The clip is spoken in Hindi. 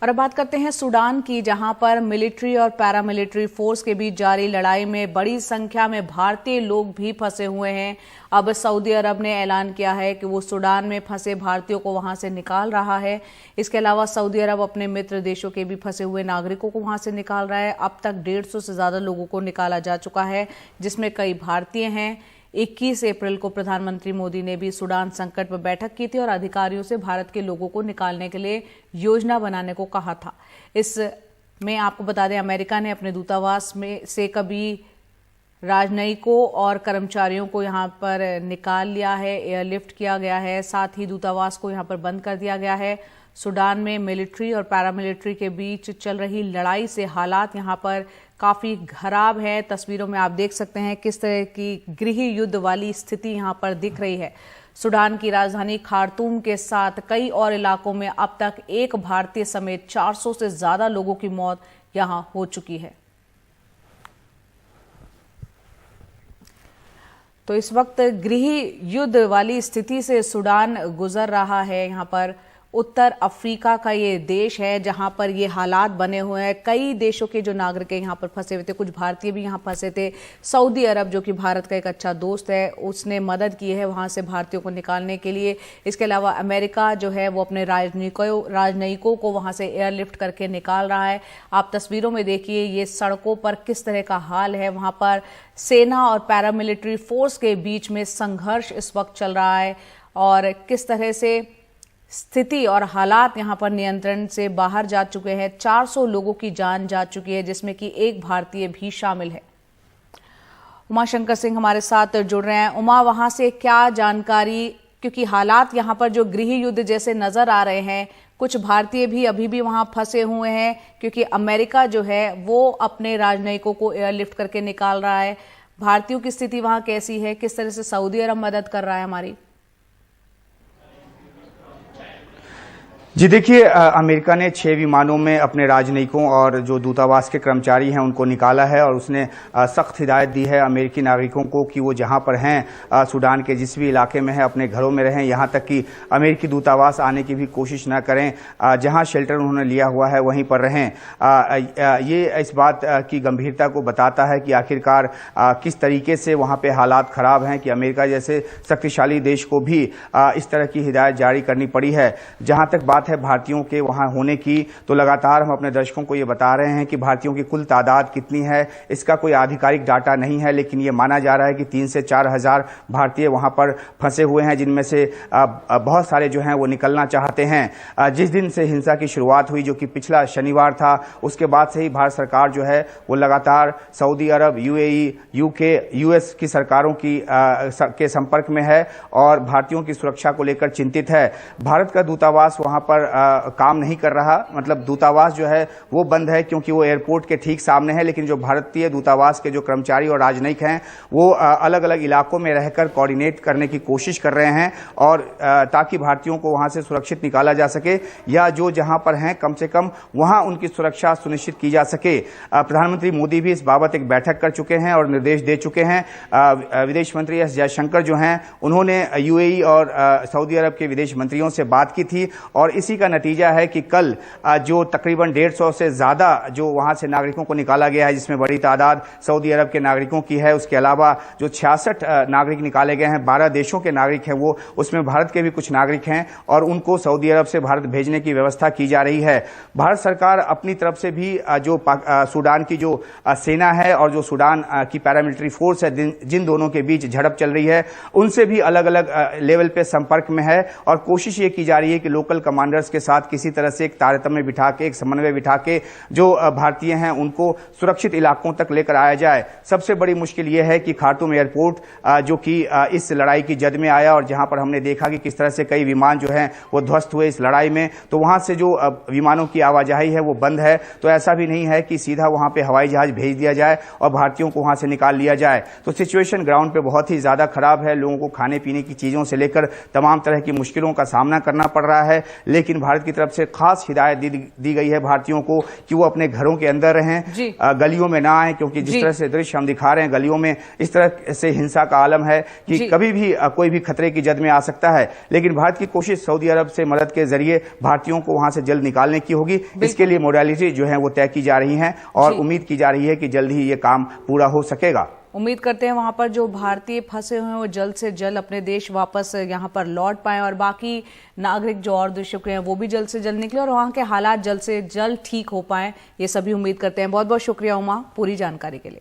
और अब बात करते हैं सूडान की, जहां पर मिलिट्री और पैरामिलिट्री फोर्स के बीच जारी लड़ाई में बड़ी संख्या में भारतीय लोग भी फंसे हुए हैं। अब सऊदी अरब ने ऐलान किया है कि वो सूडान में फंसे भारतीयों को वहां से निकाल रहा है। इसके अलावा सऊदी अरब अपने मित्र देशों के भी फंसे हुए नागरिकों को वहां से निकाल रहा है। अब तक 150 से ज्यादा लोगों को निकाला जा चुका है, जिसमें कई भारतीय हैं। 21 अप्रैल को प्रधानमंत्री मोदी ने भी सूडान संकट पर बैठक की थी और अधिकारियों से भारत के लोगों को निकालने के लिए योजना बनाने को कहा था। इसमें आपको बता दें, अमेरिका ने अपने दूतावास में से कभी राजनयिकों और कर्मचारियों को यहां पर निकाल लिया है, एयरलिफ्ट किया गया है। साथ ही दूतावास को यहां पर बंद कर दिया गया है। सूडान में मिलिट्री और पैरामिलिट्री के बीच चल रही लड़ाई से हालात यहां पर काफी खराब है। तस्वीरों में आप देख सकते हैं किस तरह की गृह युद्ध वाली स्थिति यहां पर दिख रही है। सूडान की राजधानी खार्तूम के साथ कई और इलाकों में अब तक एक भारतीय समेत 400 से ज्यादा लोगों की मौत यहां हो चुकी है। तो इस वक्त गृह युद्ध वाली स्थिति से सूडान गुजर रहा है। यहाँ पर उत्तर अफ्रीका का ये देश है जहां पर ये हालात बने हुए हैं। कई देशों के जो नागरिक यहाँ पर फंसे हुए थे, कुछ भारतीय भी यहाँ फंसे थे। सऊदी अरब, जो कि भारत का एक अच्छा दोस्त है, उसने मदद की है वहां से भारतीयों को निकालने के लिए। इसके अलावा अमेरिका जो है वो अपने राजनयिकों को वहां से एयरलिफ्ट करके निकाल रहा है। आप तस्वीरों में देखिए ये सड़कों पर किस तरह का हाल है। वहां पर सेना और पैरामिलिट्री फोर्स के बीच में संघर्ष इस वक्त चल रहा है और किस तरह से स्थिति और हालात यहां पर नियंत्रण से बाहर जा चुके हैं। 400 लोगों की जान जा चुकी है, जिसमें कि एक भारतीय भी शामिल है। उमा शंकर सिंह हमारे साथ जुड़ रहे हैं। उमा, वहां से क्या जानकारी, क्योंकि हालात यहां पर जो गृह युद्ध जैसे नजर आ रहे हैं, कुछ भारतीय भी अभी भी वहां फंसे हुए हैं क्योंकि अमेरिका जो है वो अपने राजनयिकों को एयरलिफ्ट करके निकाल रहा है। भारतीयों की स्थिति वहां कैसी है? किस तरह से सऊदी अरब मदद कर रहा है हमारी? जी देखिए, अमेरिका ने 6 विमानों में अपने राजनयिकों और जो दूतावास के कर्मचारी हैं उनको निकाला है और उसने सख्त हिदायत दी है अमेरिकी नागरिकों को कि वो जहां पर हैं, सूडान के जिस भी इलाके में हैं, अपने घरों में रहें। यहां तक कि अमेरिकी दूतावास आने की भी कोशिश न करें। जहां शेल्टर उन्होंने लिया हुआ है वहीं पर रहें। ये इस बात की गंभीरता को बताता है कि आखिरकार किस तरीके से वहां पर हालात खराब हैं कि अमेरिका जैसे शक्तिशाली देश को भी इस तरह की हिदायत जारी करनी पड़ी है। जहां तक बात है भारतीयों के वहां होने की, तो लगातार हम अपने दर्शकों को ये बता रहे हैं कि भारतीयों की कुल तादाद कितनी है इसका कोई आधिकारिक डाटा नहीं है, लेकिन ये माना जा रहा है कि 3 से 4 हजार भारतीय वहां पर फंसे हुए हैं, जिनमें से बहुत सारे जो हैं वो निकलना चाहते हैं। जिस दिन से हिंसा की शुरुआत हुई, जो कि पिछला शनिवार था, उसके बाद से ही भारत सरकार जो है वो लगातार सऊदी अरब, यूएई, यूके, यूएस की सरकारों के संपर्क में है और भारतीयों की सुरक्षा को लेकर चिंतित है। भारत का दूतावास वहां पर काम नहीं कर रहा, मतलब दूतावास जो है वो बंद है क्योंकि वो एयरपोर्ट के ठीक सामने है, लेकिन जो भारतीय दूतावास के जो कर्मचारी और राजनयिक हैं वो अलग अलग इलाकों में रहकर कोऑर्डिनेट करने की कोशिश कर रहे हैं और ताकि भारतीयों को वहां से सुरक्षित निकाला जा सके या जो जहां पर हैं कम से कम वहां उनकी सुरक्षा सुनिश्चित की जा सके। प्रधानमंत्री मोदी भी इस बाबत एक बैठक कर चुके हैं और निर्देश दे चुके हैं। विदेश मंत्री एस जयशंकर जो हैं उन्होंने यूएई और सऊदी अरब के विदेश मंत्रियों से बात की थी और इसी का नतीजा है कि कल जो तकरीबन 150 से ज्यादा जो वहां से नागरिकों को निकाला गया है, जिसमें बड़ी तादाद सऊदी अरब के नागरिकों की है, उसके अलावा जो 66 नागरिक निकाले गए हैं, 12 देशों के नागरिक हैं वो, उसमें भारत के भी कुछ नागरिक हैं और उनको सऊदी अरब से भारत भेजने की व्यवस्था की जा रही है। भारत सरकार अपनी तरफ से भी जो सूडान की जो सेना है और जो सूडान की पैरामिलिट्री फोर्स है, जिन दोनों के बीच झड़प चल रही है, उनसे भी अलग अलग लेवल पे संपर्क में है और कोशिश ये की जा रही है कि लोकल कमांडर्स के साथ किसी तरह से एक तारतम्य बिठा के, एक समन्वय बिठा के जो भारतीय हैं उनको सुरक्षित इलाकों तक लेकर आया जाए। सबसे बड़ी मुश्किल यह है कि खार्तूम एयरपोर्ट जो कि इस लड़ाई की जद में आया और जहां पर हमने देखा कि किस तरह से कई विमान जो हैं वो ध्वस्त हुए इस लड़ाई में, तो वहां से जो विमानों की आवाजाही है वो बंद है। तो ऐसा भी नहीं है कि सीधा वहां पे हवाई जहाज भेज दिया जाए और भारतीयों को वहां से निकाल लिया जाए। तो सिचुएशन ग्राउंड पे बहुत ही ज्यादा खराब है। लोगों को खाने पीने की चीजों से लेकर तमाम तरह की मुश्किलों का सामना करना पड़ रहा है। लेकिन लेकिन भारत की तरफ से खास हिदायत दी गई है भारतीयों को कि वो अपने घरों के अंदर रहें, गलियों में ना आए, क्योंकि जिस तरह से दृश्य हम दिखा रहे हैं गलियों में इस तरह से हिंसा का आलम है कि कभी भी कोई भी खतरे की जद में आ सकता है। लेकिन भारत की कोशिश सऊदी अरब से मदद के जरिए भारतीयों को वहां से जल्द निकालने की होगी। इसके लिए मोडालिटी जो है वो तय की जा रही है और उम्मीद की जा रही है कि जल्द ही ये काम पूरा हो सकेगा। उम्मीद करते हैं वहां पर जो भारतीय फंसे हुए हैं वो जल्द से जल्द अपने देश वापस यहां पर लौट पाएं और बाकी नागरिक जो और दुष्कृत्य हैं वो भी जल्द से जल्द निकले और वहां के हालात जल्द से जल्द ठीक हो पाएं, ये सभी उम्मीद करते हैं। बहुत बहुत शुक्रिया उमा पूरी जानकारी के लिए।